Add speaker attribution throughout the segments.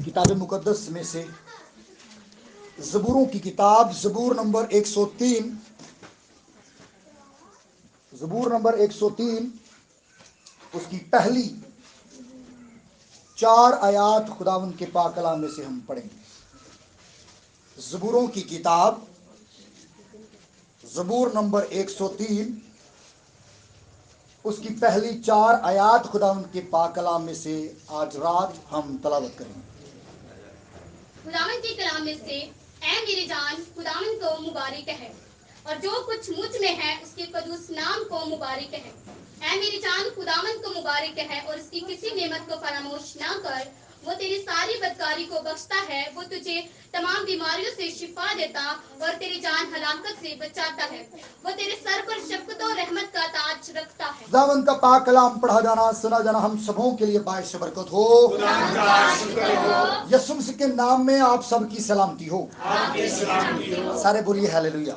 Speaker 1: किताब मुकद्दस में से ज़बूरों की किताब ज़बूर नंबर 103, ज़बूर नंबर 103 उसकी पहली 4 आयात खुदावंद के पाक कलाम में से हम पढ़ेंगे। ज़बूरों की किताब ज़बूर नंबर 103 उसकी पहली 4 आयात खुदावंद के पाक कलाम में से आज रात हम तलावत करेंगे।
Speaker 2: खुदावंद के कलाम में से, ऐ मेरी जान खुदावंद को मुबारक है और जो कुछ मुझ में है उसके कदूस नाम को मुबारक है। ऐ मेरी जान खुदावंद को मुबारक है और उसकी किसी नेमत को फरामोश ना कर। वो तेरी सारी बदकारी को बख्शता है, वो तुझे तमाम बीमारियों से शिफा देता और तेरी जान हलाकत से बचाता है। वो तेरे सर पर शफ़क़त और रहमत का ताज रखता है।
Speaker 1: खुदावंद का पाक कलाम पढ़ा जाना सुना जाना हम सबों के लिए बाइस बरकत हो। यीशु मसीह के नाम में आप सबकी सलामती हो। सारे बोलिए हालेलुया।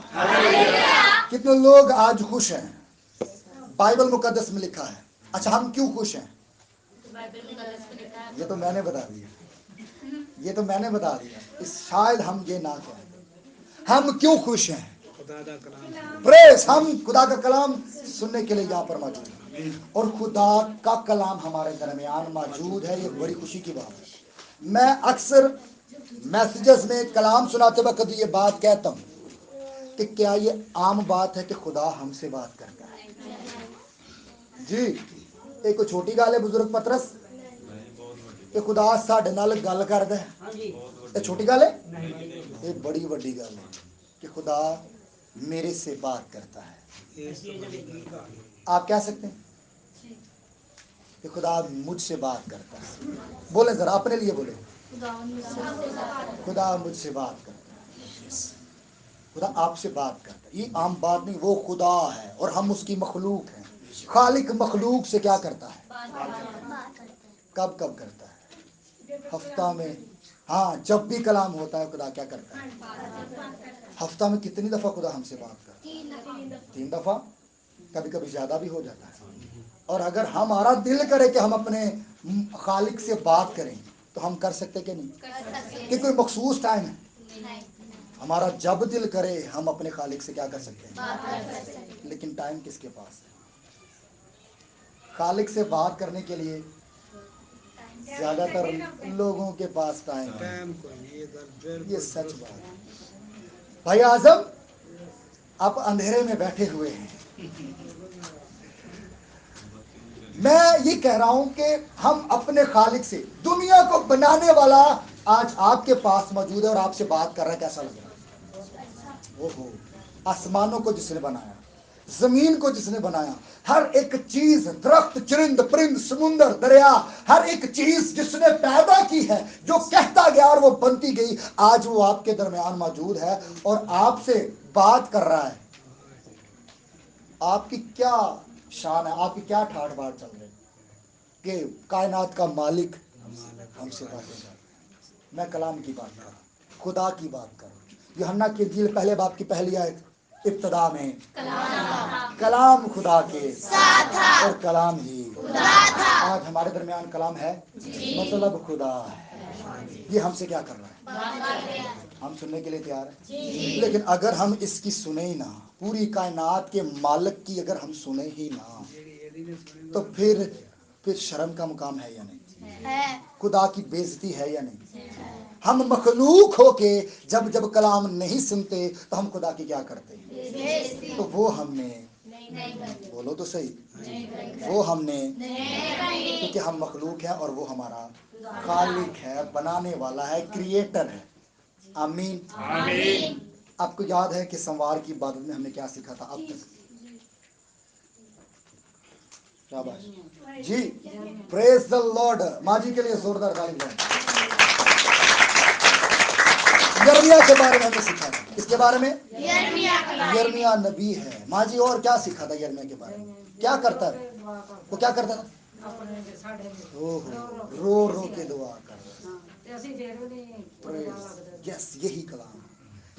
Speaker 1: कितने लोग आज खुश हैं? बाइबल मुकद्दस में लिखा है। अच्छा, हम क्यों खुश हैं? ये तो मैंने बता दिया। इस शायद हम ये ना कहें। हम क्यों खुश हैं? प्रेस, हम खुदा का कलाम सुनने के लिए यहाँ पर मौजूद हैं और खुदा का कलाम हमारे दरमियान मौजूद है। ये बड़ी खुशी की बात है। मैं अक्सर मैसेजेस में कलाम सुनाते वक्त ये बात कहता हूँ कि क्या ये आम बात है कि खुदा हमसे बात करता है? जी, एक कोई छोटी गल है बुजुर्ग पतरस कि खुदा साडे नाल गल करदा है? ये छोटी गल है? ये बड़ी वड्डी गल है कि खुदा मेरे से बात करता है। आप कह सकते हैं कि खुदा मुझसे बात करता है? बोले जरा अपने लिए बोले, खुदा मुझसे बात करता है। खुदा आपसे बात करता है। ये आम बात नहीं, वो खुदा है और हम उसकी मखलूक हैं। खालिक मखलूक से क्या करता है? कब कब करता है? हफ्ता में, हाँ, जब भी कलाम होता है खुदा क्या करता है? हफ्ता में कितनी दफा खुदा हमसे बात करता है? 3 दफा, कभी कभी ज्यादा भी हो जाता है। और अगर हमारा दिल करे कि हम अपने खालिक से बात करें तो हम कर सकते कि नहीं? कि कोई मखसूस टाइम है? हमारा जब दिल करे हम अपने खालिक से क्या कर सकते हैं। लेकिन टाइम किसके पास है? खालिक से बात करने के लिए ज्यादातर लोगों के पास टाइम है। ये सच बात है। भाई आजम, आप अंधेरे में बैठे हुए हैं। मैं ये कह रहा हूं कि हम अपने खालिक से, दुनिया को बनाने वाला आज आपके पास मौजूद है और आपसे बात कर रहा है। कैसा लग रहा है? ओहो, आसमानों को जिसने बनाया, जमीन को जिसने बनाया, हर एक चीज, दरख्त, चरिंद, परिंद, समुंदर, दरिया, हर एक चीज जिसने पैदा की है, जो कहता गया और वो बनती गई, आज वो आपके दरमियान मौजूद है और आपसे बात कर रहा है। आपकी क्या शान है? आपकी क्या ठाठ बाट चल रही है कि कायनात का मालिक हमसे बातें कर रहा है? मैं कलाम की बात कर रहा हूँ, खुदा की बात कर रहा हूँ। यूहन्ना के इंजील पहले बाब की पहली आयत, इब्तिदा में कलाम खुदा के साथ था और कलाम ही खुदा था। आज हमारे दरमियान कलाम है, मतलब खुदा है। ये हमसे क्या कर रहा है? हम सुनने के लिए तैयार हैं। लेकिन अगर हम इसकी सुने ही ना, पूरी कायनात के मालिक की अगर हम सुने ही ना, तो फिर शर्म का मुकाम है या नहीं? खुदा की बेइज्जती है या नहीं? हम मखलूक होके जब जब कलाम नहीं सुनते तो हम खुदा की क्या करते हैं? तो वो हमने, बोलो तो सही, वो हमने, क्योंकि हम मखलूक हैं और वो हमारा खालिक है, बनाने वाला है, क्रिएटर है। आमीन। आपको याद है कि सोमवार की इबादत में हमने क्या सीखा था? अब तक शाबाश जी, प्रेज द लॉर्ड। माँ जी के लिए जोरदार ताली बजाएं। यिर्मयाह के बारे में हमने सीखा था। किसके बारे में? यिर्मयाह नबी है। माँ जी, और क्या सीखा था यिर्मयाह के बारे में? क्या करता है वो? क्या करता था? रो रो के दुआ कर रहा। यस, यही कलाम,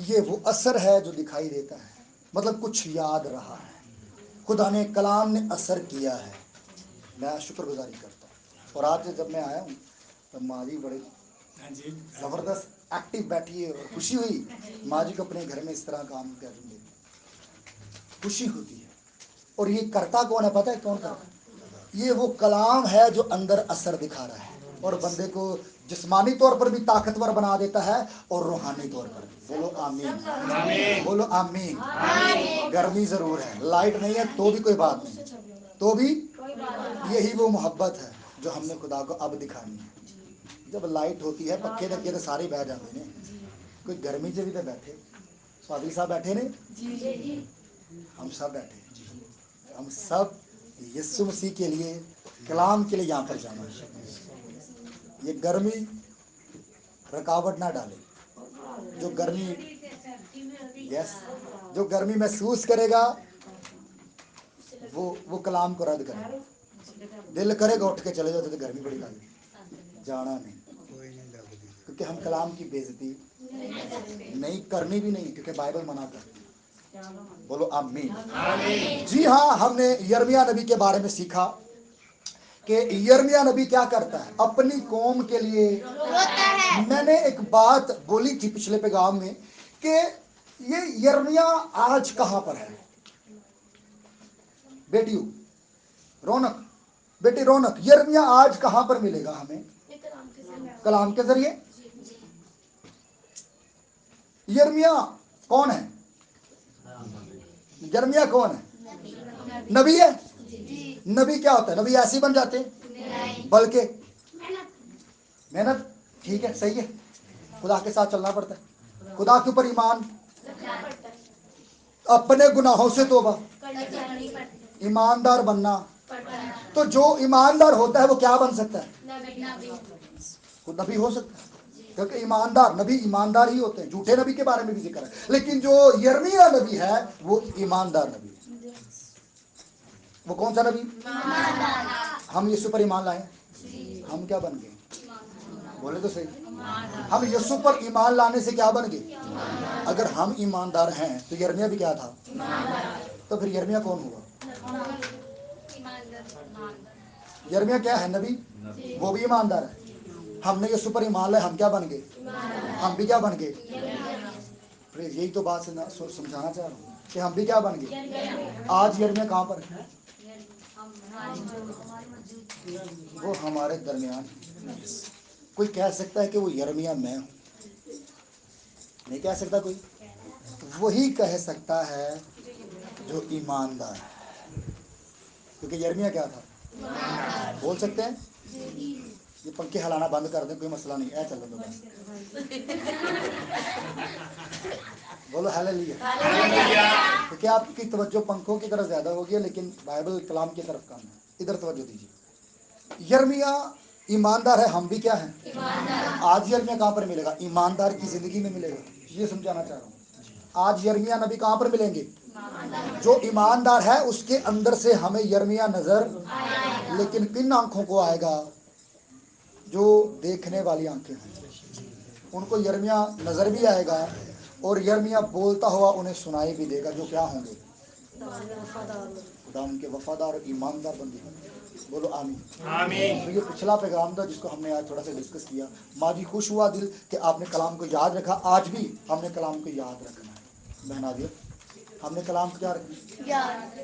Speaker 1: ये वो असर है जो दिखाई देता है, मतलब कुछ याद रहा है। खुदा ने कलाम ने असर किया है। मैं शुक्रगुजारी करता हूँ। और आज जब मैं आया हूँ तो माँ जी बड़े जबरदस्त एक्टिव बैठी है और खुशी हुई माँ जी को अपने घर में इस तरह काम करेंगे, खुशी होती है। और ये करता कौन है पता है कौन करता है? ये वो कलाम है जो अंदर असर दिखा रहा है और बंदे को जिस्मानी तौर पर भी ताकतवर बना देता है और रूहानी तौर पर भी। बोलो आमीन, बोलो आमीन। गर्मी जरूर है, लाइट नहीं है तो भी कोई बात नहीं, तो भी यही वो मोहब्बत है जो हमने खुदा को अब दिखानी है। जब लाइट होती है पक्के दे तो सारे बह जाते ने, कोई गर्मी से भी तो बैठे, स्वादी साहब बैठे ने, हम सब बैठे, हम सब यीशु मसीह के लिए कलाम के लिए यहाँ पर जाना है। ये गर्मी रुकावट ना डाले, जो गर्मी यस जो गर्मी महसूस करेगा वो कलाम को रद्द करे, दिल करेगा उठ के चले जाओ तो गर्मी बड़ी लगे, जाना नहीं, क्योंकि हम कलाम की बेइज्जती नहीं करनी भी नहीं, क्योंकि बाइबल मना करती है। बोलो आमीन। जी हाँ, हमने यिर्मयाह नबी के बारे में सीखा कि यिर्मयाह नबी क्या करता है, अपनी कौम के लिए रोता है। मैंने एक बात बोली थी पिछले पैगाम में कि ये यिर्मयाह आज कहां पर है। बेटियों रौनक, बेटी रौनक, यिर्मयाह आज कहां पर मिलेगा हमें? कलाम के जरिए। यिर्मयाह कौन है? यिर्मयाह कौन है? नबी है। नबी क्या होता है? नबी ऐसे ही बन जाते हैं, बल्कि मेहनत, ठीक है, सही है, खुदा के साथ चलना पड़ता है, खुदा के ऊपर ईमान, अपने गुनाहों से तौबा, ईमानदार बनना। तो जो ईमानदार होता है वो क्या बन सकता है? वो नबी हो सकता है, क्योंकि ईमानदार नबी ईमानदार ही होते हैं। झूठे नबी के बारे में भी जिक्र है, लेकिन जो यिर्मयाह नबी है वो ईमानदार नबी है। वो कौन सा नबी? हम यीशु पर ईमान लाए, हम क्या बन गए? बोले तो सही, हम यीशु पर ईमान लाने से क्या बन गए? अगर हम ईमानदार हैं तो यिर्मयाह भी क्या था? तो फिर यिर्मयाह कौन हुआ? यिर्मयाह क्या है? नबी, वो भी ईमानदार है। हमने यीशु पर ईमान लाया, हम क्या बन गए? हम भी क्या बन गए? यही तो बात समझाना चाह रहा हूँ कि हम भी क्या बन गए। आज यिर्मयाह कहाँ पर है? वो हमारे दरमियान। कोई कह सकता है कि वो यिर्मयाह मैं हूं? नहीं कह सकता कोई। वही कह सकता है जो ईमानदार है, क्योंकि यिर्मयाह क्या था? बोल सकते हैं? ये पंखे हिलाना बंद कर दें, कोई मसला नहीं है, चलो बस। बोलो हालेलुया। क्योंकि आपकी तवज्जो पंखों की तरफ ज्यादा होगी, लेकिन बाइबल कलाम की तरफ कम है। इधर तवज्जो दीजिए। यिर्मयाह ईमानदार है, हम भी क्या हैं? आज यिर्मयाह कहाँ पर मिलेगा? ईमानदार की जिंदगी में मिलेगा, ये समझाना चाह रहा हूँ। आज यिर्मयाह नबी कहाँ पर मिलेंगे? जो ईमानदार है उसके अंदर से हमें यिर्मयाह नजर, लेकिन किन आंखों को आएगा? जो देखने वाली आंखें हैं उनको यिर्मयाह नजर भी आएगा, और यिर्मयाह बोलता हुआ उन्हें सुनाई भी देगा, जो क्या होंगे? खुदा उनके वफादार और ईमानदार बंदे होंगे। बोलो आमीन। तो ये पिछला पैगाम था जिसको हमने आज थोड़ा सा डिस्कस किया। माँ जी खुश हुआ दिल कि आपने कलाम को याद रखा। आज भी हमने कलाम को याद रखना है बहना दिया, हमने कलाम को क्या रखना,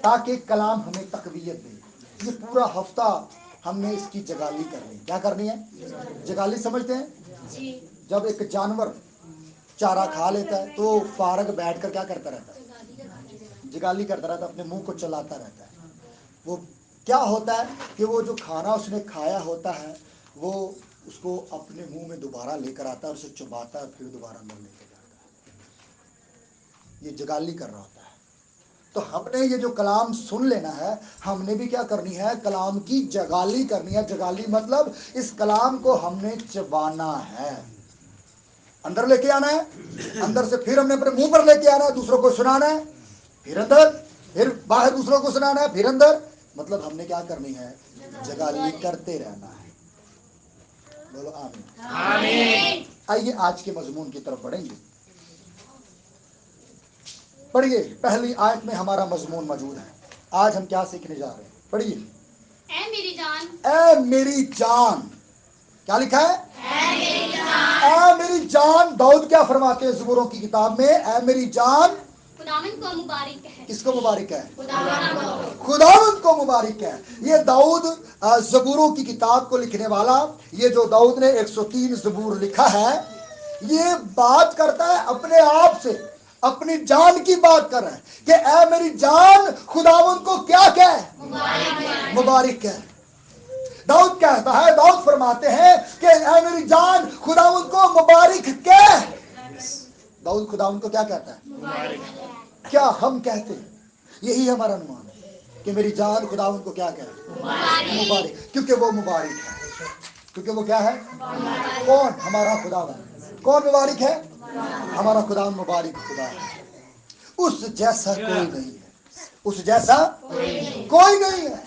Speaker 1: ताकि कलाम हमें तकवीयत दे। ये पूरा हफ्ता हमने इसकी जगाली करनी। क्या करनी है? जगाली समझते हैं? जब एक जानवर चारा खा लेता है तो फारग बैठकर क्या करता रहता है? जगाली करता रहता है, अपने मुंह को चलाता रहता है। वो क्या होता है कि वो जो खाना उसने खाया होता है वो उसको अपने मुंह में दोबारा लेकर आता है और उसे चबाता है, फिर दोबारा अंदर लेकर जाता है। ये जगाली कर रहा होता है। तो हमने ये जो कलाम सुन लेना है, हमने भी क्या करनी है? कलाम की जगाली करनी है। जगाली मतलब इस कलाम को हमने चबाना है, अंदर लेके आना है, अंदर से फिर हमने अपने मुंह पर लेके आना है, दूसरों को सुनाना है, फिर अंदर, फिर बाहर दूसरों को सुनाना है, फिर अंदर। मतलब हमने क्या करनी है? जगाली करते रहना है। बोलो आमीन। आइए आज के मजमून की तरफ बढ़ेंगे। पढ़िए, पहली आयत में हमारा मजमून मौजूद है। आज हम क्या सीखने जा रहे हैं? पढ़िए।
Speaker 2: ऐ मेरी जान,
Speaker 1: ऐ मेरी जान, क्या लिखा है?
Speaker 2: ऐ मेरी जान,
Speaker 1: मेरी जान, दाऊद क्या फरमाते हैं ज़बूरों की किताब में, ऐ मेरी जान
Speaker 2: खुदावंद को मुबारक है।
Speaker 1: किसको मुबारक है?
Speaker 2: खुदावंद को।
Speaker 1: खुदावंद को मुबारक है। ये दाऊद ज़बूरों की किताब को लिखने वाला, ये जो दाऊद ने 103 ज़बूर लिखा है, ये बात करता है अपने आप से, अपनी जान की बात कर रहा है कि ऐ मेरी जान खुदावंद को क्या कहे? मुबारक है। दाऊद कहता है, दाऊद फरमाते हैं कि ऐ मेरी जान खुदावंद को मुबारक कह। दाऊद खुदावंद को क्या कहता है? क्या हम कहते हैं? यही हमारा अनुमान है कि मेरी जान खुदावंद को क्या कहे? मुबारक, क्योंकि वो मुबारक है। क्योंकि वो क्या है? कौन? हमारा खुदावंद। कौन मुबारक है? हमारा खुदावंद मुबारक खुदा है। उस जैसा कोई नहीं है, उस जैसा कोई नहीं है,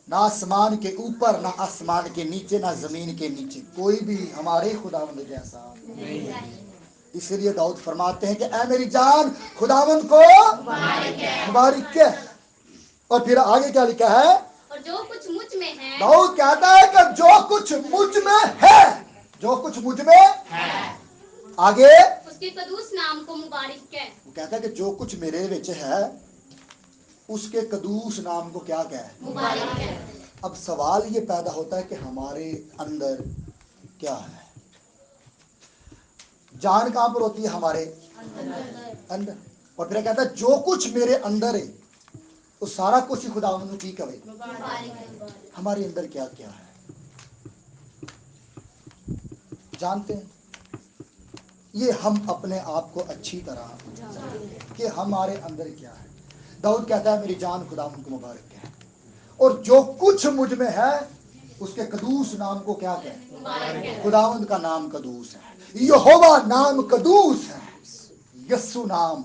Speaker 1: ना आसमान के ऊपर, ना आसमान के नीचे, ना जमीन के नीचे, कोई भी हमारे खुदावंद जैसा नहीं है। इसलिए दाऊद फरमाते हैं कि ऐ मेरी जान खुदावंद को मुबारक कह। और फिर आगे क्या लिखा है?
Speaker 2: और जो कुछ मुझ में है,
Speaker 1: दाऊद कहता है कि जो कुछ मुझ में है, जो कुछ मुझ में है, आगे
Speaker 2: उसके कदूस नाम को मुबारक कह।
Speaker 1: वो कहता है कि जो कुछ मेरे विच है उसके कदूस नाम को क्या कहे?
Speaker 2: मुबारक कह।
Speaker 1: अब सवाल ये पैदा होता है कि हमारे अंदर क्या है? जान कहां पर होती है? हमारे अंदर। और फिर कहता है जो कुछ मेरे अंदर है वो सारा कुछ ही खुदावंद की कहे। हमारे अंदर क्या क्या है जानते हैं? ये हम अपने आप को अच्छी तरह कि हमारे अंदर क्या है। दाऊद कहता है मेरी जान खुदावंद को मुबारक है, और जो कुछ मुझ में है उसके कदूस नाम को क्या कहे? खुदावंद का नाम कदूस है, यहोवा नाम कदूस है, यस्सु नाम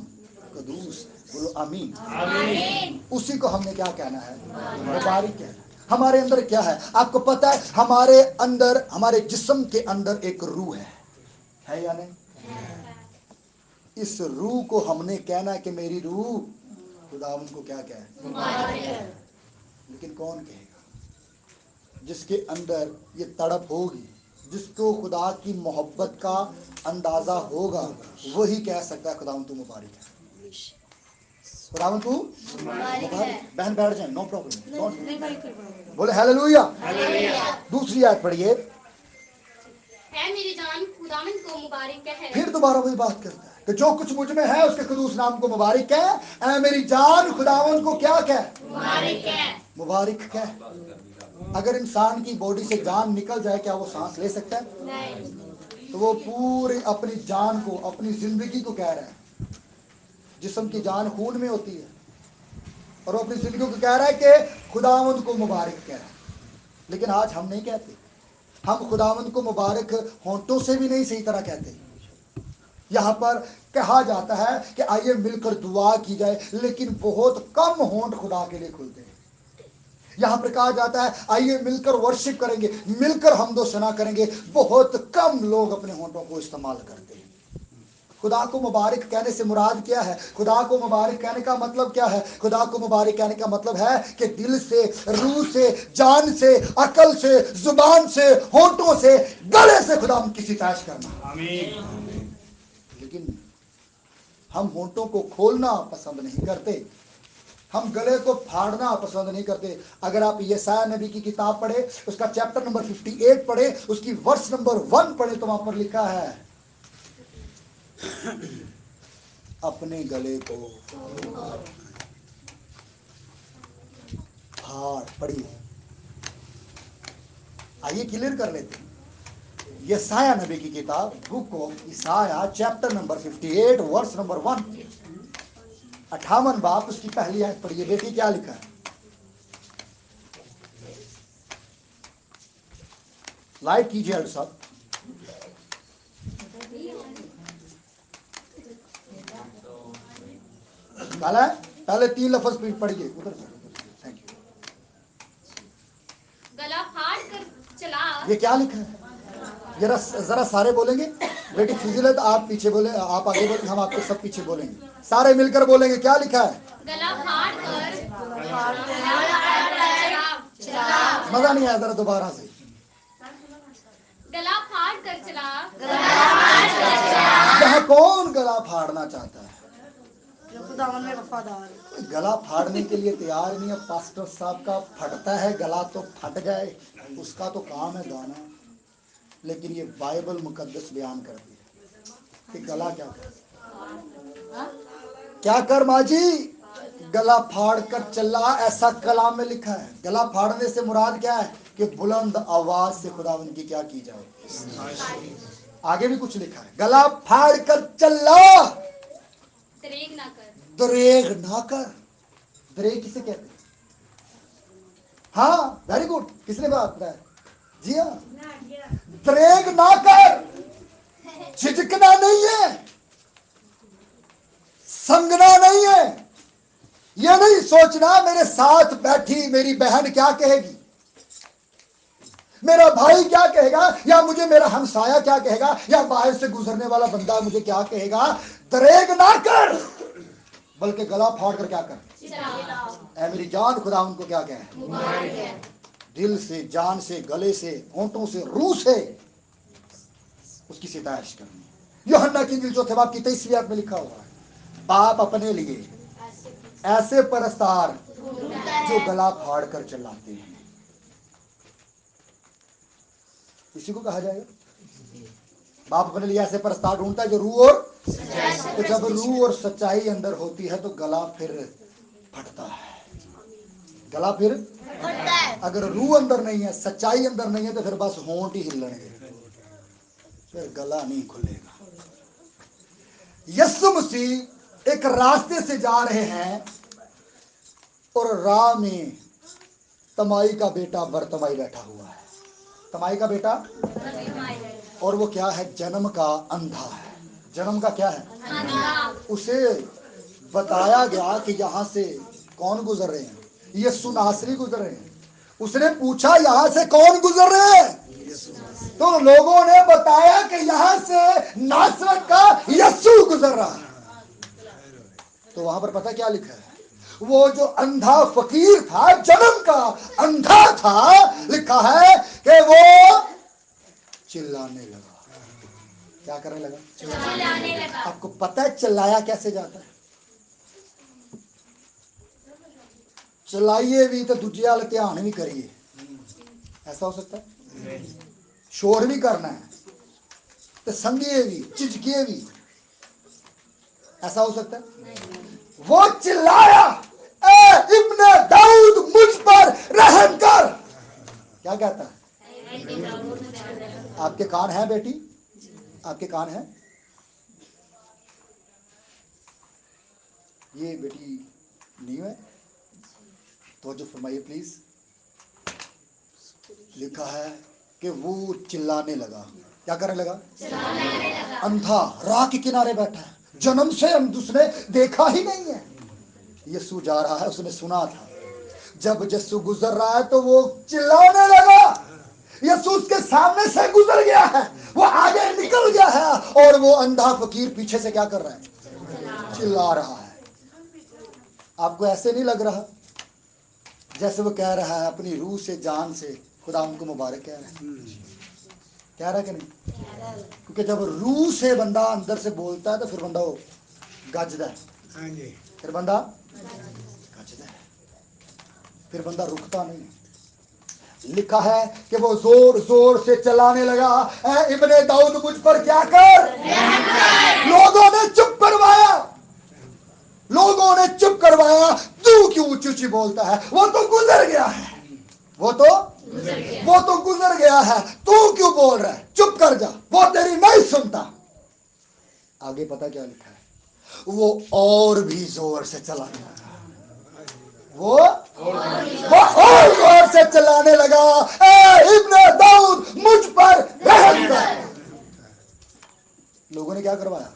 Speaker 1: कदूस है। बोलो आमीन। उसी को हमने क्या कहना है? मुबारक कहना है। हमारे अंदर क्या है आपको पता है? हमारे अंदर, हमारे जिस्म के अंदर एक रूह है या नहीं? इस रूह को हमने कहना है कि मेरी रूह खुदावंद को क्या कहे? लेकिन कौन कहेगा? जिसके अंदर ये तड़प होगी, जिसको खुदा की मोहब्बत का अंदाजा होगा, वही कह सकता है खुदावंद तू मुबारक है, खुदावंद तू मुबारक है। बहन बैठ जाए, नो प्रॉब्लम। बोले हालेलुया। दूसरी आयत पढ़िए।
Speaker 2: ऐ मेरी जान खुदावंद को मुबारक कह।
Speaker 1: फिर दोबारा वही बात करता है कि जो कुछ मुझ में है उसके कदूस नाम को मुबारक है। ऐ मेरी जान खुदावंद को क्या कह? मुबारक कह। अगर इंसान की बॉडी से जान निकल जाए, क्या वो सांस ले सकता है? नहीं। तो वो पूरी अपनी जान को, अपनी जिंदगी को कह रहा है। जिस्म की जान खून में होती है, और वो अपनी जिंदगी को कह रहा है कि खुदावंद को मुबारक कह। लेकिन आज हम नहीं कहते। हम खुदावंद को मुबारक होंठों से भी नहीं सही तरह कहते। यहाँ पर कहा जाता है कि आइए मिलकर दुआ की जाए, लेकिन बहुत कम होंठ खुदा के लिए खुलते हैं। यहाँ पर कहा जाता है आइए मिलकर वर्शिप करेंगे, मिलकर हमदो सना करेंगे, बहुत कम लोग अपने होंठों को इस्तेमाल करते हैं। खुदा को मुबारक कहने से मुराद क्या है? खुदा को मुबारक कहने का मतलब क्या है? खुदा को मुबारक कहने का मतलब है कि दिल से, रूह से, जान से, अकल से, जुबान से, होंठों से, गले से खुदा की सिफारिश करना। आमीन। लेकिन हम होंठों को खोलना पसंद नहीं करते, हम गले को फाड़ना पसंद नहीं करते। अगर आप यशायाह नबी की किताब पढ़े, उसका चैप्टर नंबर 58 पढ़े, उसकी वर्स नंबर 1 पढ़े, तो वहां पर लिखा है अपने गले को फाड़। पढ़िए, आइए क्लियर कर लेते हैं। यशायाह नबी की किताब, बुक ऑफ यशायाह, चैप्टर नंबर 58 वर्स नंबर 1, 58 बाप, उसकी पहली आयत पढ़िए। बेटी क्या लिखा है? लाइट कीजिए अल्ट साहब। काला है? पहले 3 लफ्ज पढ़िए उधर से। Thank you.
Speaker 2: गला फाड़ कर चला।
Speaker 1: ये क्या लिखा है? जरा सारे बोलेंगे। बेटी फिजिल है तो आप पीछे बोले, आप आगे बोले, हम आपके सब पीछे बोलेंगे, सारे मिलकर बोलेंगे। क्या लिखा है?
Speaker 2: गला फाड़ कर
Speaker 1: मजा नहीं आया, जरा दोबारा से।
Speaker 2: गला फाड़ कर चला,
Speaker 1: यहाँ कौन गला फाड़ना चाहता है?
Speaker 3: जो खुदावन में वफादार है।
Speaker 1: गला फाड़ने के लिए तैयार नहीं है। पास्टर साहब का फटता है गला तो फट जाए, उसका तो काम है गाना। लेकिन ये बाइबल मुकद्दस बयान करती है कि गला क्या कर, क्या कर माँ जी? गला फाड़ कर चला, ऐसा कलाम में लिखा है। गला फाड़ने से मुराद क्या है? कि बुलंद आवाज से खुदावंद की क्या की जाए। आगे भी कुछ लिखा है, गला फाड़ कर चला,
Speaker 2: दरेग ना कर।
Speaker 1: दरेग ना कर। दरेग किसे कहते हैं? हाँ, वेरी गुड, किसने बात बताया? जी हाँ, दरेग ना कर, झिझकना नहीं है, संगना नहीं है। यह नहीं सोचना मेरे साथ बैठी मेरी बहन क्या कहेगी, मेरा भाई क्या कहेगा, या मुझे मेरा हमसाया क्या कहेगा, या बाहर से गुजरने वाला बंदा मुझे क्या कहेगा। दरेग ना कर, बल्कि गला फाड़ कर क्या कर, ऐ मेरी जान खुदा उनको क्या कहे, दिल से, जान से, गले से, होंठों से, रूह से उसकी सितारिश करनी। यूहन्ना की इंजील चौथे बाब की 23वीं आयत में लिखा हुआ है, बाप अपने लिए ऐसे परस्तार जो गला फाड़ कर चलाते हैं, इसी को कहा जाएगा। बाप अपने लिए ऐसे परस्तार ढूंढता है जो रूह और, तो जब रूह और सच्चाई अंदर होती है तो गला फिर फटता है। गला फिर फटता है। अगर रूह अंदर नहीं है, सच्चाई अंदर नहीं है, तो फिर बस होंठ ही हिलणगे, फिर गला नहीं खुलेगा। यीशु मसीह एक रास्ते से जा रहे हैं और राह में तमाई का बेटा बरतमाई बैठा हुआ है। तमाई का बेटा, और वो क्या है? जन्म का अंधा है। जन्म का क्या है? उसे बताया गया कि यहाँ से कौन गुजर रहे हैं? यीशु नासरी गुजर रहे हैं। उसने पूछा यहाँ से कौन गुजर रहे हैं? तो लोगों ने बताया कि यहाँ से नासरत का यीशु गुजर रहा है। तो वहां पर पता क्या लिखा है? वो जो अंधा फकीर था, जन्म का अंधा था, लिखा है कि वो चिल्लाने लगा। क्या करने लगा? चिल्लाने लगा। आपको पता है चिल्लाया कैसे जाता है? चिल्लाइए भी तो दूजे वाले ध्यान भी करिए, ऐसा हो सकता है? शोर भी करना है तो संगिए भी, चिचकिए भी, ऐसा हो सकता है? वो चिल्लाया, ए इब्ने दाऊद मुझ पर रहम कर। क्या कहता है? आपके कान है बेटी? आपके कान है? ये बेटी न्यू है, तो जो फरमाइए प्लीज। लिखा है कि वो चिल्लाने लगा। क्या करने लगा? चिल्लाने लगा। अंधा राह के किनारे बैठा है, जन्म से उसने देखा ही नहीं है। यीशु जा रहा है, उसने सुना था। जब यीशु गुजर रहा है तो वो चिल्लाने लगा। यीशु उसके सामने से गुजर गया है, वो आगे निकल गया है, और वो अंधा फकीर पीछे से क्या कर रहा है? चिल्ला रहा है। आपको ऐसे नहीं लग रहा जैसे वो कह रहा है अपनी रूह से, जान से, खुदा उनको मुबारक कह रहा है? कह रहा है कि नहीं? क्योंकि जब रूह से बंदा अंदर से बोलता है तो फिर बंदा वो गजदा है, फिर बंदा गजदा है, फिर बंदा रुकता नहीं है। लिखा है कि वो जोर जोर से चलाने लगा, ऐ इब्ने दाऊद मुझ पर क्या कर। लोगों ने चुप करवाया, लोगों ने चुप करवाया। तू क्यों ऊंची ऊंची बोलता है? वो तो गुजर गया है, वो तो गुजर गया है, तू क्यों बोल रहा है? चुप कर जा, वो तेरी नहीं सुनता। आगे पता क्या लिखा है? वो और भी जोर से चलाने लगा, वो और जोर से चलाने लगा, ए इब्ने दाऊद मुझ पर रहम कर। लोगों ने क्या करवाया?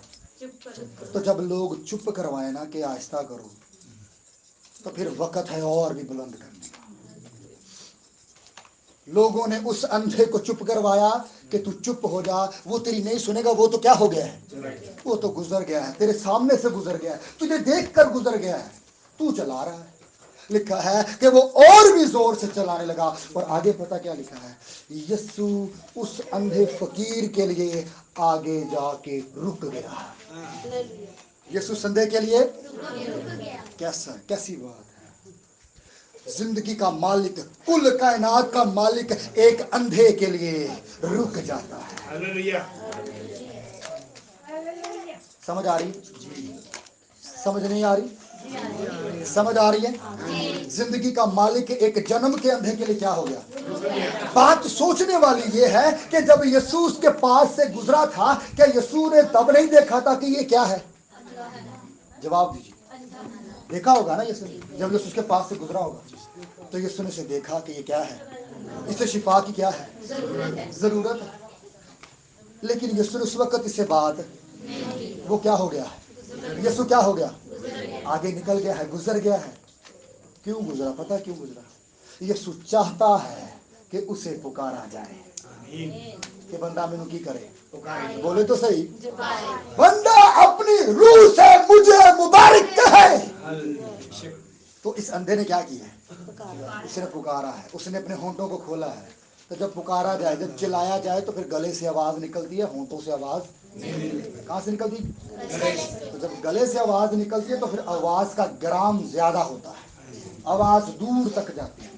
Speaker 1: तो जब लोग चुप करवाए ना कि आहिस्ता करो, तो फिर वक्त है और भी बुलंद करने का। लोगों ने उस अंधे को चुप करवाया कि तू चुप हो जा, वो तेरी नहीं सुनेगा। वो तो क्या हो गया है? वो तो गुजर गया है, तेरे सामने से गुजर गया है, तुझे देखकर गुजर गया है, तू चला रहा है। लिखा है कि वो और भी जोर से चलाने लगा। और आगे पता क्या लिखा है, यीशु उस अंधे फकीर के लिए आगे जाके रुक गया। यीशु संधे के लिए कैसी बात है। जिंदगी का मालिक, कुल कायनात का मालिक एक अंधे के लिए रुक जाता है।
Speaker 4: हालेलुया।
Speaker 1: समझ आ रही जी? समझ नहीं आ रही? समझ आ रही है? जिंदगी का मालिक एक जन्म के अंधे के लिए क्या हो गया। बात सोचने वाली ये है कि जब यीशु उसके पास से गुजरा था, क्या यीशु ने तब नहीं देखा था कि ये क्या है? जवाब दीजिए। देखा होगा ना यीशु ने, जब यीशु उसके पास से गुजरा होगा तो यीशु ने उसे देखा कि ये क्या है, इसे शिफा की क्या है, जरूरत है। लेकिन यीशु ने उस वक्त इससे बात, वो क्या हो गया है, यीशु क्या हो गया, आगे निकल गया है, गुजर गया है। क्यों गुजरा? पता क्यों गुजरा? यीशु चाहता है कि उसे पुकारा जाए कि बंदा मैनू की करे, बोले तो सही, बंदा अपनी रूह से मुझे मुबारक कहे। तो इस अंधे ने क्या किया है? उसने पुकारा है, उसने अपने होंठों को खोला है। तो जब पुकारा जाए, जब चिल्लाया जाए तो फिर गले से आवाज निकलती है, होंठों से आवाज कहां से निकलती? तो जब गले से आवाज निकलती है तो फिर आवाज का ग्राम ज्यादा होता है, आवाज दूर तक जाती है।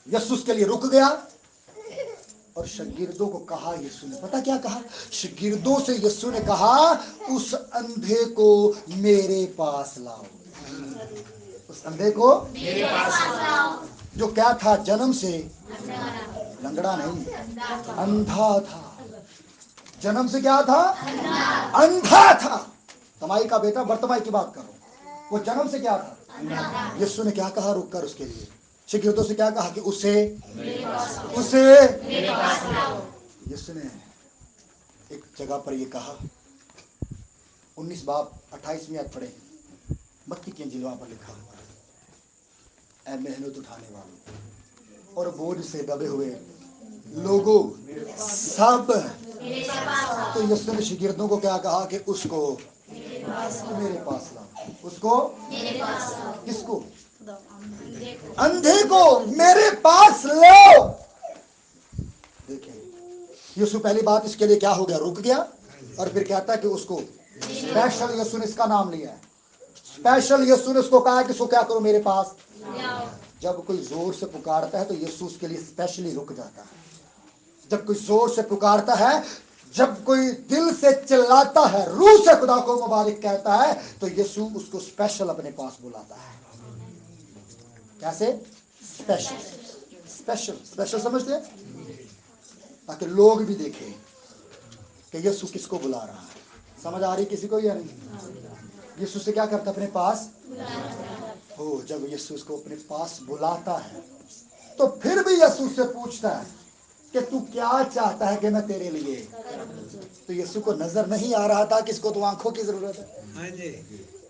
Speaker 1: यीशु उसके लिए रुक गया और शागिर्दों को कहा, यीशु ने पता क्या कहा? शागिर्दों से यीशु ने कहा, उस अंधे को मेरे पास लाओ। उस अंधे को मेरे पास लाओ, जो क्या था, जन्म से लंगड़ा नहीं, अंधा था। जन्म से क्या था? अंधा था। तमाई का बेटा बर्तमाई की बात करो, वो जन्म से क्या था? यीशु ने क्या कहा? रुक कर उसके लिए शागिर्दों से क्या कहा कि उसे यीशु ने एक जगह पर ये कहा, 19 बाब 28 आयत पढ़े, मत्ती की इंजील पर लिखा हुआ है, ऐ मेहनत उठाने वालों और बोझ से दबे हुए लोगों सब। तो यीशु ने शागिर्दों को क्या कहा कि उसको मेरे पास लाओ, उसको किसको? अंधे को मेरे पास लो। देखें, यीशु पहली बात इसके लिए क्या हो गया? रुक गया। और फिर कहता है कि उसको स्पेशल, यीशु ने इसका नाम लिया है स्पेशल। यीशु ने उसको कहा कि इसको क्या करो, मेरे पास। जब कोई जोर से पुकारता है तो यीशु उसके लिए स्पेशली रुक जाता है। जब कोई जोर से पुकारता है, जब कोई दिल से चिल्लाता है, रूह से खुदा को मुबारक कहता है, तो यीशु उसको स्पेशल अपने पास बुलाता है। कैसे? स्पेशल स्पेशल स्पेशल, समझते हैं? ताकि लोग भी देखें कि यीशु किसको बुला रहा है। समझ आ रही किसी को या नहीं? यीशु से क्या करता? अपने पास हो। जब यीशु उसको अपने पास बुलाता है तो फिर भी यीशु से पूछता है कि तू क्या चाहता है कि मैं तेरे लिए। तो यीशु को नजर नहीं आ रहा था कि इसको तो आंखों की जरूरत है।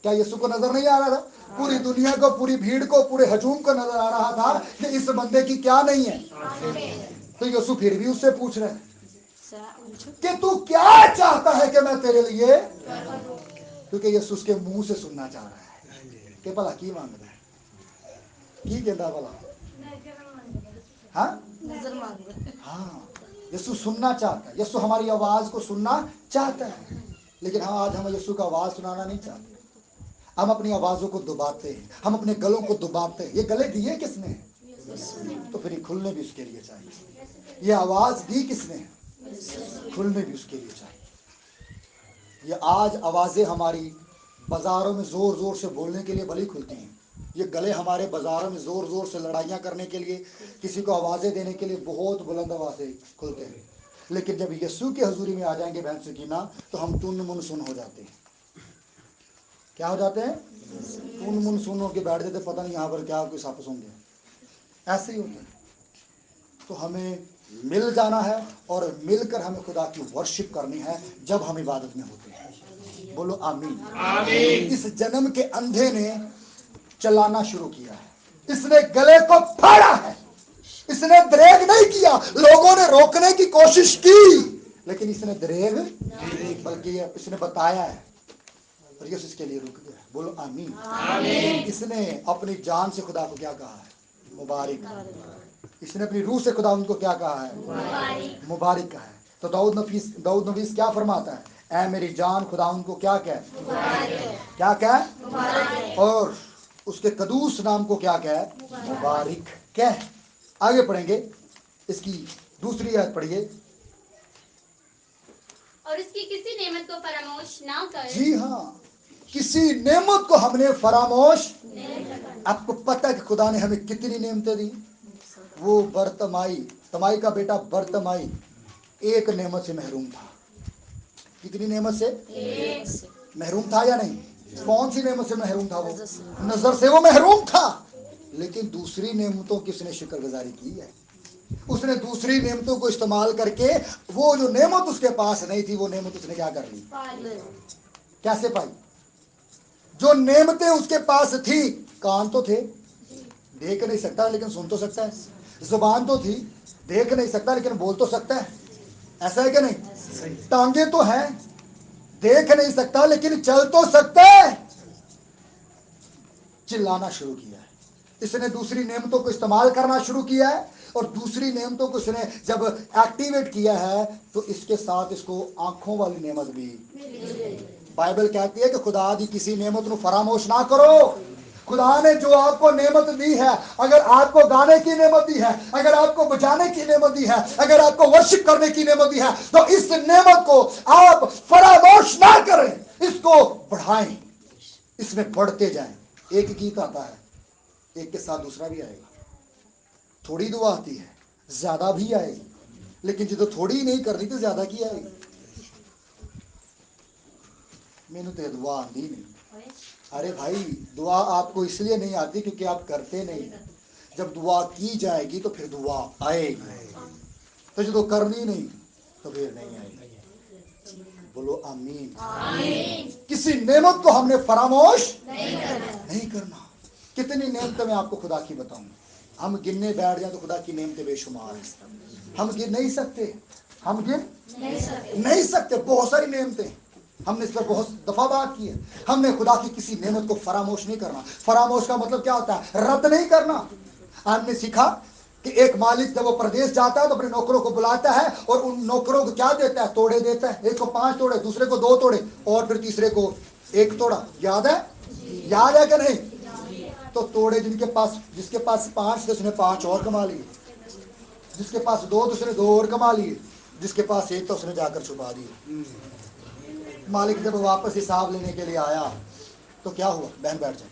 Speaker 1: क्या यीशु को नजर नहीं आ रहा था? पूरी दुनिया को, पूरी भीड़ को, पूरे हजूम को नजर आ रहा था कि इस बंदे की क्या नहीं है। तो यीशु फिर भी उससे पूछ रहे हैं कि तू क्या चाहता है कि मैं तेरे लिए। क्योंकि यीशु उसके मुंह से सुनना चाह रहा है कि भला की मांग रहा है, की कहता भला। हाँ, यीशु सुनना चाहता है। यीशु हमारी आवाज को सुनना चाहता है। लेकिन हाँ, आज हम यीशु का आवाज सुनाना नहीं चाहते। हम अपनी आवाजों को दबाते हैं, हम अपने गलों को दबाते हैं। ये गले दिए किसने? तो फिर ये खुलने भी उसके लिए चाहिए। ये आवाज दी किसने? खुलने भी उसके लिए चाहिए। ये आज आवाजें हमारी बाजारों में जोर जोर से बोलने के लिए भली खुलती हैं। ये गले हमारे बाजारों में जोर जोर से लड़ाइयाँ करने के लिए, किसी को आवाजें देने के लिए बहुत बुलंद आवाजें खुलते हैं। लेकिन जब यीशु की हजूरी में आ जाएंगे बहन सकीना, तो हम तुन मुन सुन हो जाते हैं। क्या हो जाते हैं? तुन मुन सुन हो के बैठ जाते, पता नहीं यहाँ पर क्या कोई सप सुन गया। ऐसे ही होता है। तो हमें मिल जाना है और मिलकर हमें खुदा की वर्शिप करनी है जब हम इबादत में होते हैं। बोलो आमीन। आमीन। इस जन्म के अंधे ने चलाना शुरू किया है, इसने गले को फाड़ा है, इसने दरेग नहीं किया। लोगों ने रोकने की कोशिश की लेकिन इसने दरेग, बल्कि इसने बताया है और यीशु इसके लिए रुक गया। बोलो आमीन। आमीन। इसने अपनी जान से खुदा को क्या कहा है? मुबारक। इसने अपनी रूह से खुदा उनको क्या कहा है? मुबारक कहा है। तो दाऊद नबी क्या फरमाता है? ऐ मेरी जान खुदा उनको क्या कह, क्या कह, और उसके कदूस नाम को क्या कह, मुबारक कह। आगे पढ़ेंगे, इसकी दूसरी आयत पढ़िए।
Speaker 2: और उसकी किसी नेमत को फरामोश ना कर।
Speaker 1: जी हाँ, किसी नेमत को हमने फरामोश। आपको पता है कि खुदा ने हमें कितनी नेमतें दी? वो बरतमाई, तमाई का बेटा बरतमाई एक नेमत से महरूम था। कितनी नेमत से? महरूम था या नहीं? कौन सी नेमत से महरूम था? वो नजर से वो महरूम था, लेकिन दूसरी नेमतों की उसने शुक्रगुजारी की है। उसने दूसरी नेमतों को इस्तेमाल करके वो जो नेमत उसके पास नहीं थी, वो नेमत उसने क्या कर ली? कैसे पाई? जो नेमतें उसके पास थी, कान तो थे, देख नहीं सकता लेकिन सुन तो सकता है। जुबान तो थी, देख नहीं सकता लेकिन बोल तो सकता है। ऐसा है कि नहीं? टांगे तो हैं, देख नहीं सकता लेकिन चल तो सकता है। चिल्लाना शुरू किया है। इसने दूसरी नेमतों को इस्तेमाल करना शुरू किया है, और दूसरी नेमतों को इसने जब एक्टिवेट किया है तो इसके साथ इसको आंखों वाली नेमत भी। बाइबल कहती है कि खुदा दी किसी नेमत को फरामोश ना करो। खुदा ने जो आपको नेमत दी है, अगर आपको गाने की नेमत दी है, अगर आपको बजाने की नेमत दी है, अगर आपको वर्शिप करने की नेमत दी है, तो इस नेमत को आप फरामोश ना करें, इसको बढ़ाएं, इसमें बढ़ते जाएं। एक गीत आता है, एक के साथ दूसरा भी आएगा। थोड़ी दुआ आती है, ज्यादा भी आएगी, लेकिन जो थोड़ी ही नहीं करनी तो ज्यादा की आएगी। मैंने तो दुआ आती नहीं। अरे भाई, दुआ आपको इसलिए नहीं आती क्योंकि आप करते नहीं। जब दुआ की जाएगी तो फिर दुआ आएगी, तो जो करनी नहीं तो फिर नहीं आएगी। बोलो आमीन। आमीन। किसी नेमत को हमने फरामोश नहीं करना। कितनी नेमतें मैं आपको खुदा की बताऊं, हम गिनने बैठ जाए तो खुदा की नेमतें बेशुमार हैं। हम गिन नहीं सकते, हम गिन नहीं सकते। बहुत सारी नेमतें, हमने इस पर बहुत दफा बात की है। हमने खुदा की किसी नेमत को फरामोश नहीं करना। फरामोश का मतलब क्या होता है? रद्द नहीं करना। हमने सीखा कि एक मालिक जब वो प्रदेश जाता है तो अपने नौकरों को बुलाता है और उन नौकरों को क्या देता है? तोड़े देता है। एक को 5 तोड़े, दूसरे को 2 तोड़े, और फिर तीसरे को 1 तोड़ा। याद है? याद है कि नहीं? तो तोड़े जिसके पास 5 थे उसने 5 और कमा लिए, जिसके पास 2 थे उसने 2 और कमा लिए, जिसके पास 1 था उसने जाकर छुपा दिए। मालिक जब वापस हिसाब लेने के लिए आया तो क्या हुआ? बहन बैठ जाए।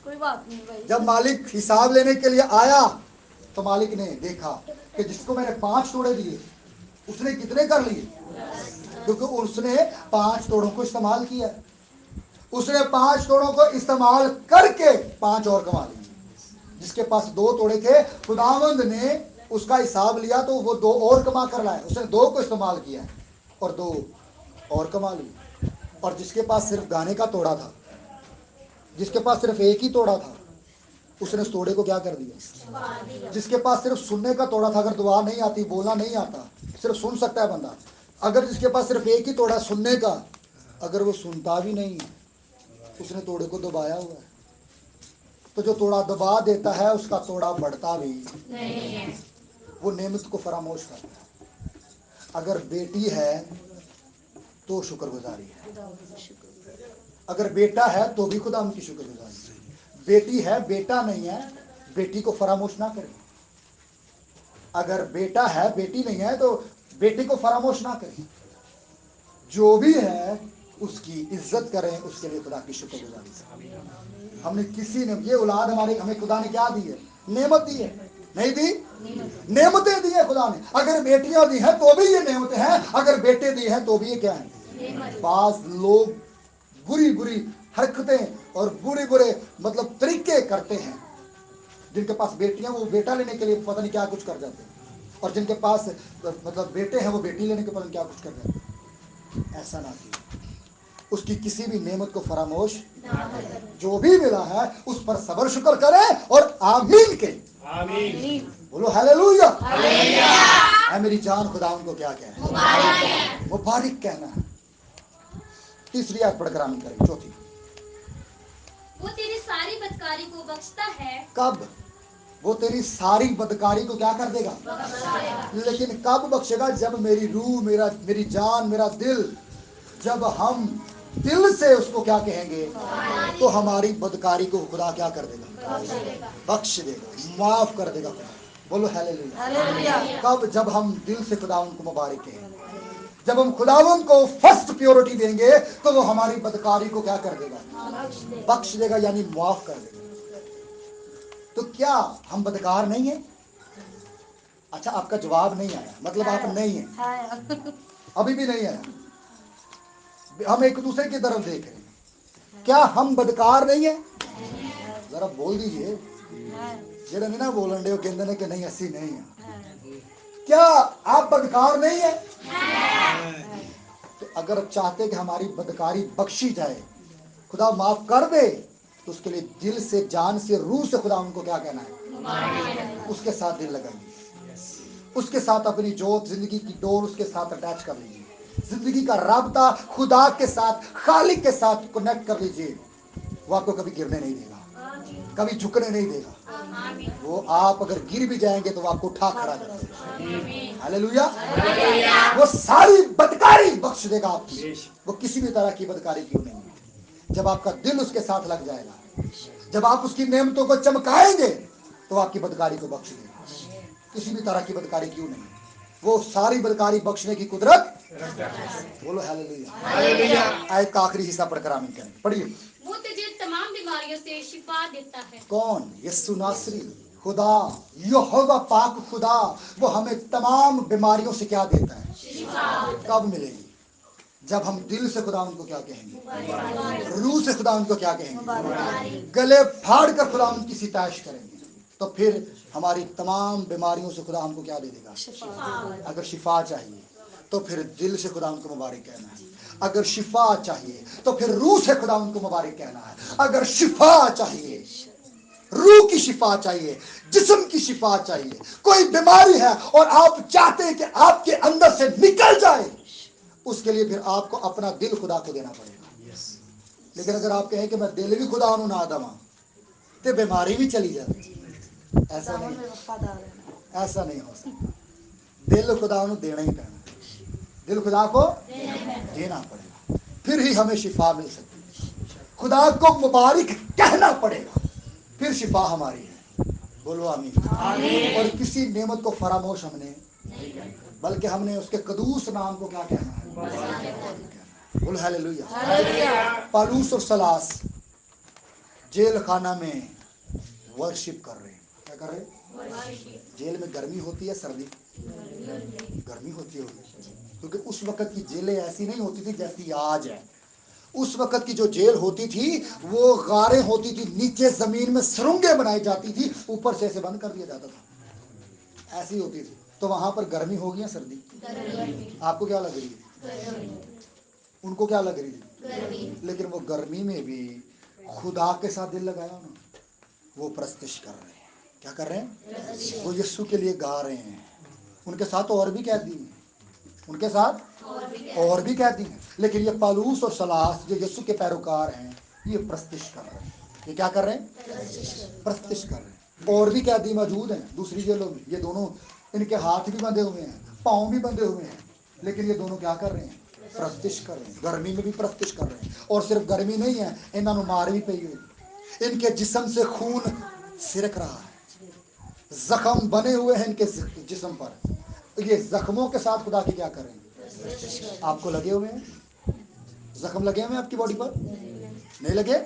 Speaker 3: कोई बात नहीं भाई।
Speaker 1: जब मालिक हिसाब लेने के लिए आया तो मालिक ने देखा कि जिसको मैंने 5 तोड़े दिए उसने कितने कर लिए? क्योंकि उसने 5 तोड़ों को इस्तेमाल किया। उसने 5 तोड़ों को इस्तेमाल करके 5 और कमा लिए। जिसके पास 2 तोड़े थे, खुदावंद ने उसका हिसाब लिया तो वो 2 और कमा कर लाया। उसने 2 को इस्तेमाल किया और 2 और कमा लिए। और जिसके पास सिर्फ गाने का तोड़ा था, जिसके पास सिर्फ 1 ही तोड़ा था, उसने उस तोड़े को क्या कर दिया? जिसके पास सिर्फ सुनने का तोड़ा था, अगर दुआ नहीं आती, बोलना नहीं आता, सिर्फ सुन सकता है बंदा, अगर जिसके पास सिर्फ 1 ही तोड़ा सुनने का, अगर वो सुनता भी नहीं है, उसने तोड़े को दबाया हुआ है। तो जो तोड़ा दबा देता है उसका तोड़ा बढ़ता भी नहीं है। वो नेमत को फरामोश करता है। अगर बेटी है तो शुक्रगुजारी है, अगर बेटा है तो भी खुदा उनकी शुक्रगुजारी है। बेटी है, बेटा नहीं है, बेटी को फरामोश ना करें। अगर बेटा है, बेटी नहीं है, तो बेटी को फरामोश ना करें। जो भी है उसकी इज्जत करें, उसके लिए खुदा की शुक्रगुजारी करें। हमने किसी ने, ये औलाद हमारे, हमें खुदा ने क्या दी है? नेमत दी है। नहीं दी? नेमतें दी है खुदा ने। अगर बेटियां दी हैं तो भी ये नेमतें हैं, अगर बेटे दी हैं तो भी ये क्या है? बाज लोग बुरी बुरी हरकतें और बुरे बुरे मतलब तरीके करते हैं। जिनके पास बेटियां, वो बेटा लेने के लिए पता नहीं क्या कुछ कर जाते हैं, और जिनके पास मतलब बेटे हैं वो बेटी लेने के पता नहीं क्या कुछ कर जाते हैं। ऐसा ना कीजिए। उसकी किसी भी नेमत को फरामोश, जो भी मिला है उस पर सब्र शुक्र करें और आमीन के। आमीन बोलो, हालेलुया। है मेरी जान खुदा उनको क्या कहना? मुबारक कहना है। तीसरी आयत पढ़कर आमीन करें। चौथी,
Speaker 2: वो तेरी सारी बदकारी को बख्शता है।
Speaker 1: कब? वो तेरी सारी बदकारी को क्या कर देगा? लेकिन कब बख्शेगा? जब मेरी रूह, मेरी जान, मेरा दिल, जब हम दिल से उसको क्या कहेंगे, तो हमारी बदकारी को खुदा क्या कर देगा? बख्श देगा, माफ कर देगा खुदा। बोलो हालेलुया।
Speaker 3: हालेलुया।
Speaker 1: कब? जब हम दिल से खुदावन को मुबारक कहेंगे। जब हम खुदावन को फर्स्ट प्योरिटी देंगे तो वो हमारी बदकारी को क्या कर देगा? बख्श देगा, यानी माफ कर देगा। तो क्या हम बदकार नहीं है? अच्छा, आपका जवाब नहीं आया, मतलब आप नहीं है, अभी भी नहीं आया। हम एक दूसरे की तरफ देख रहे हैं। क्या हम बदकार नहीं है? जरा बोल दीजिए। जेड़ा नहीं ना बोलन दे, कहते हैं कि नहीं ऐसी नहीं है। क्या आप बदकार नहीं है? तो अगर चाहते कि हमारी बदकारी बख्शी जाए, खुदा माफ कर दे, तो उसके लिए दिल से, जान से, रूह से खुदा उनको क्या कहना है? उसके साथ दिल लगाइए, उसके साथ अपनी जोत, जिंदगी की डोर उसके साथ अटैच कर लीजिए, जिंदगी का राबता खुदा के साथ, खालिक के साथ कनेक्ट कर लीजिए। वो आपको कभी गिरने नहीं देगा, कभी झुकने नहीं देगा। वो आप अगर गिर भी जाएंगे तो वो आपको उठा खड़ा कर देगा। हालेलुया। वो सारी बदकारी बख्श देगा आपकी, वो किसी भी तरह की बदकारी क्यों नहीं है। जब आपका दिल उसके साथ लग जाएगा, जब आप उसकी नेमतों को चमकाएंगे, तो आपकी बदकारी को बख्श देगा। किसी भी तरह की बदकारी क्यों नहीं, वो सारी बदकारी बख्शने की कुदरत। बोलो हालेलुया। आयत का आखिरी हिस्सा पढ़कर आमीन करें। पढ़िए।
Speaker 2: वो तुझे तमाम बीमारियों से शिफा देता है।
Speaker 1: कौन? यीशु नासरी, खुदा, यहोवा पाक खुदा, वो हमें तमाम बीमारियों से क्या देता है? कब मिलेगी? जब हम दिल से खुदा उनको क्या कहेंगे, रूह से खुदा उनको क्या कहेंगे, गले फाड़ कर खुदा उनकी सिताइश करेंगे, तो फिर हमारी तमाम बीमारियों से खुदा हमको क्या दे देगा? अगर शिफा चाहिए तो फिर दिल से खुदा उनको मुबारक कहना है। अगर शिफा चाहिए तो फिर रूह से खुदा उनको मुबारक कहना है। अगर शिफा चाहिए, रूह की शिफा चाहिए, जिस्म की शिफा चाहिए, कोई बीमारी है और आप चाहते हैं कि आपके अंदर से निकल जाए, उसके लिए फिर आपको अपना दिल खुदा को देना पड़ेगा। लेकिन अगर आप कहें कि मैं दिल भी खुदा नूं ना दवा तो बीमारी भी चली जाए, ऐसा नहीं, ऐसा नहीं हो सकता। दिल खुदा नूं देना ही पैना, दिल खुदा को देना पड़ेगा, फिर ही हमें शिफा मिल सकती है। खुदा को मुबारक कहना पड़ेगा, फिर शिफा हमारी है। बोलो आमीन। और किसी नेमत को फरामोश हमने, बल्कि हमने उसके कदूस नाम को क्या कहना है? बोलो हालेलुया। पालूस और सलास जेल खाना में वर्शिप कर रहे हैं। क्या कर रहे हैं? जेल में गर्मी होती है, सर्दी? गर्मी होती होगी, क्योंकि उस वक्त की जेलें ऐसी नहीं होती थी जैसी आज है। उस वक्त की जो जेल होती थी वो गारें होती थी, नीचे जमीन में सुरंगें बनाई जाती थी, ऊपर से ऐसे बंद कर दिया जाता था, ऐसी होती थी। तो वहां पर गर्मी होगी या सर्दी? आपको क्या लग रही है? उनको क्या लग रही थी? लेकिन वो गर्मी में भी खुदा के साथ दिल लगाया ना, वो प्रस्तिश कर रहे हैं। क्या कर रहे हैं? वो यीशु के लिए गा रहे हैं। उनके साथ और भी कैदी हैं, उनके साथ और भी कैदी हैं, लेकिन ये पालूस और सलास जो यीशु के पैरोकार हैं, ये प्रस्तिश कर रहे हैं। ये क्या कर रहे हैं? प्रस्तिश कर रहे हैं। और भी कैदी मौजूद हैं दूसरी जेलों में, ये दोनों, इनके हाथ भी बंधे हुए हैं, पाँव भी बंधे हुए हैं, लेकिन ये दोनों क्या कर रहे हैं? प्रस्तिश कर रहे हैं। गर्मी में भी प्रस्तिश कर रहे हैं। और सिर्फ गर्मी नहीं है, इन्होंने मार भी पई हुई, इनके जिस्म से खून सिरक रहा है, जख्म बने हुए हैं इनके जिस्म पर। ये जख्मों के साथ खुदा की क्या कर रहे हैं? आपको लगे हुए हैं जख्म? लगे हुए हैं आपकी बॉडी पर? नहीं लगे?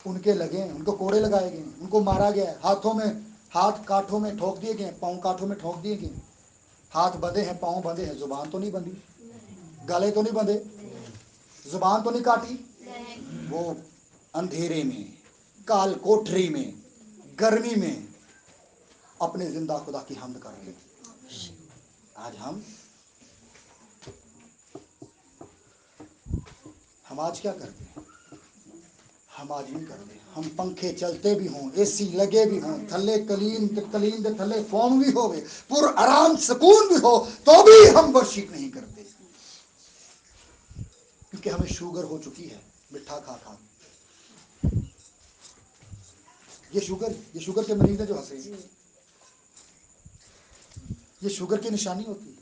Speaker 1: उनके लगे हैं, उनको कोड़े लगाए गए, उनको मारा गया है, हाथों में, हाथ कांठों में ठोक दिए गए, पाँव कांठों में ठोक दिए गए, हाथ बंधे हैं, पाँव बंधे हैं, जुबान तो नहीं बंधी, गले तो नहीं बंधे, जुबान तो नहीं काटी। वो अंधेरे में, काल कोठरी में, गर्मी में अपने जिंदा खुदा की हमद कर रहे हैं। आज हम आज क्या करते हैं? हम आज नहीं करते। हम पंखे चलते भी हों, एसी लगे भी हों, थल्ले कलीन दे थल्ले फोम भी होवे, पूरा आराम सुकून भी हो, तो भी हम वर्शिप नहीं करते, क्योंकि हमें शुगर हो चुकी है मिठा खा खा। ये शुगर के मरीज है जो हंसे, ये शुगर की निशानी होती है।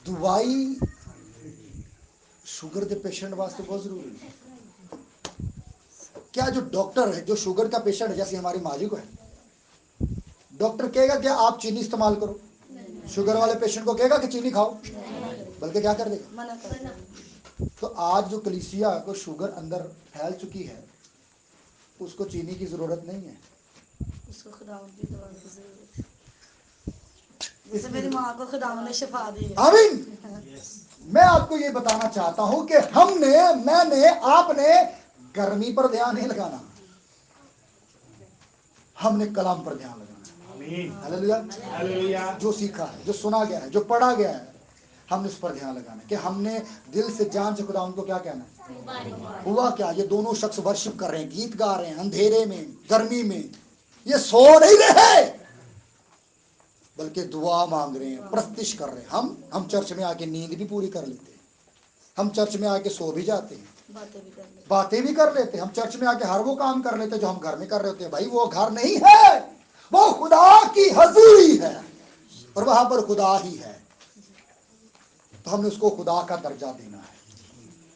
Speaker 1: दवाई शुगर के पेशेंट वास्ते बहुत जरूरी है। क्या जो डॉक्टर है, जो शुगर का पेशेंट है, जैसे हमारी माँ जी को है, डॉक्टर कहेगा कि आप चीनी इस्तेमाल करो? शुगर वाले पेशेंट को कहेगा कि चीनी खाओ? बल्कि क्या कर देगा,
Speaker 3: मना कर देगा।
Speaker 1: तो आज जो कलीसिया को शुगर अंदर फैल चुकी है, उसको चीनी की जरूरत नहीं है।
Speaker 3: उसको खुदावंद की दवा की जरूरत है। जैसे मेरी माँ को खुदावंद ने शिफा दी है।
Speaker 1: आमीन। मैं आपको ये बताना चाहता हूं कि मैंने आपने गर्मी पर ध्यान नहीं लगाना, हमने कलाम पर ध्यान लगाना।
Speaker 4: आमीन।
Speaker 1: हालेलुया।
Speaker 4: हालेलुया।
Speaker 1: जो सीखा है, जो सुना गया है, जो पढ़ा गया है, हमने उस पर ध्यान लगाना कि हमने दिल से जान से खुदा उनको क्या कहना है। हुआ क्या, ये दोनों शख्स वर्शिप कर रहे हैं, गीत गा रहे हैं, अंधेरे में, गर्मी में, ये सो नहीं रहे बल्कि दुआ मांग रहे हैं, प्रस्तिश कर रहे हैं। हम चर्च में आके नींद भी पूरी कर लेते हैं, हम चर्च में आके सो भी जाते हैं, बातें भी कर लेते हैं, हम चर्च में आके हर वो काम कर लेते हैं जो हम घर में कर रहे होते हैं। भाई वो घर नहीं है, वो खुदा की हजूरी है और वहां पर खुदा ही है, तो हमने उसको खुदा का दर्जा देना है।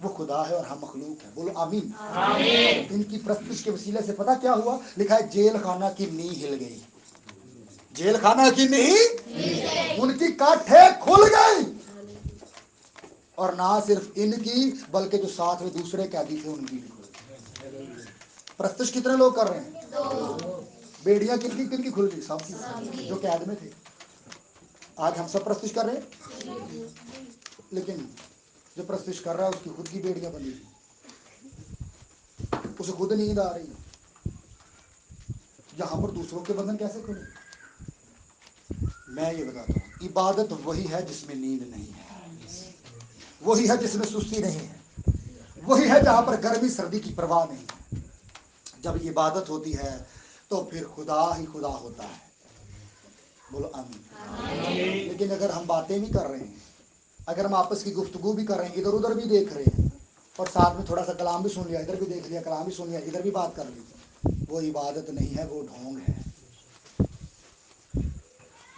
Speaker 1: वो खुदा है और हम मखलूक है। बोलो आमीन। आमीन। इनकी प्रस्तुति के वसीले से पता क्या हुआ, लिखा है जेल खाना की नींव हिल गई। जेल खाना की नींव, उनकी काठें खुल गई, और ना सिर्फ इनकी बल्कि जो साथ में दूसरे कैदी थे उनकी भी खुल गई। प्रस्तुति कितने लोग कर रहे हैं? 2। बेड़ियां किनकी खुल गई? सबकी, जो कैद में थे। आज हम सब प्रस्तुति कर रहे हैं, लेकिन जो प्रस्तुति कर रहा है उसकी खुद की बेड़ियां बंधी थी, उसे खुद नींद आ रही है। यहां पर दूसरों के बंधन कैसे खुले? मैं ये बताता हूं, इबादत वही है जिसमें नींद नहीं है, वही है जिसमें सुस्ती नहीं है, वही है जहां पर गर्मी सर्दी की परवाह नहीं है। जब इबादत होती है तो फिर खुदा ही खुदा होता है। बोलो आमीन। लेकिन अगर हम बातें भी कर रहे हैं, अगर हम आपस की गुफ्तगू भी कर रहे हैं, इधर उधर भी देख रहे हैं, और साथ में थोड़ा सा कलाम भी सुन लिया, इधर भी देख लिया, कलाम भी सुन लिया, इधर भी बात कर ली, वो इबादत नहीं है, वो ढोंग है।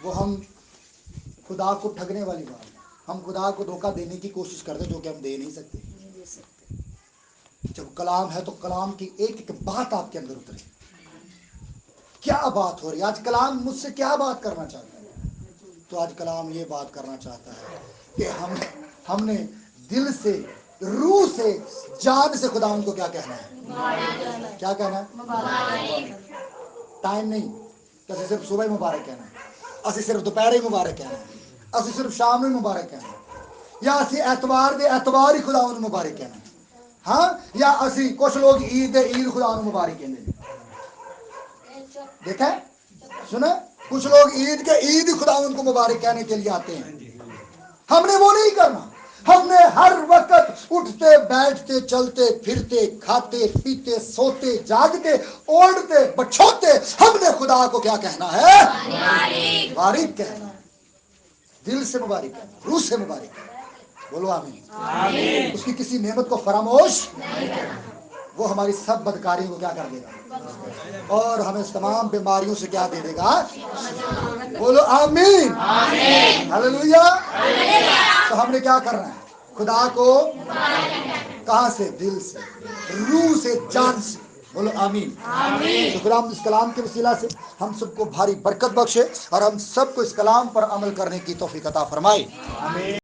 Speaker 1: वो हम खुदा को ठगने वाली बात है। हम खुदा को धोखा देने की कोशिश करते जो कि हम दे नहीं सकते। जब कलाम है तो कलाम की एक एक बात आपके अंदर उतरे। क्या बात हो रही है आज? कलाम मुझसे क्या बात करना चाहता है? तो आज कलाम ये बात करना चाहता है कि हमने दिल से, रूह से, जान से खुदा उनको क्या कहना है? क्या कहना है? टाइम नहीं कि असि सिर्फ सुबह मुबारक कहना है, असि सिर्फ दोपहर मुबारक कहना है, असि सिर्फ शाम में मुबारक कहना है, या असि एतवार ही खुदा मुबारक कहना है। हाँ, या असि कुछ लोग ईद खुदा मुबारक कहते। देखा, सुना, कुछ लोग ईद खुदा उनको मुबारक कहने के लिए आते हैं। हमने वो नहीं करना। हमने हर वक्त उठते बैठते चलते फिरते खाते पीते सोते जागते ओढ़ते बछोते हमने खुदा को क्या कहना है? मुबारक कहना, दिल से मुबारक कहना, रूह से मुबारक कहना। बोलो आमीन। उसकी किसी नेमत को फरामोश नहीं करना। वो हमारी सब बदकारियों को क्या कर देगा और हमें तमाम बीमारियों से क्या दे देगा। बोलो आमीन। हालेलुया। तो हमने क्या करना है? खुदा को कहां से? दिल से, रूह से, जान से। बोलो आमीन। तो खुदा इस कलाम के वसीला से हम सबको भारी बरकत बख्शे और हम सबको इस कलाम पर अमल करने की तौफीक अता फरमाए। आमीन।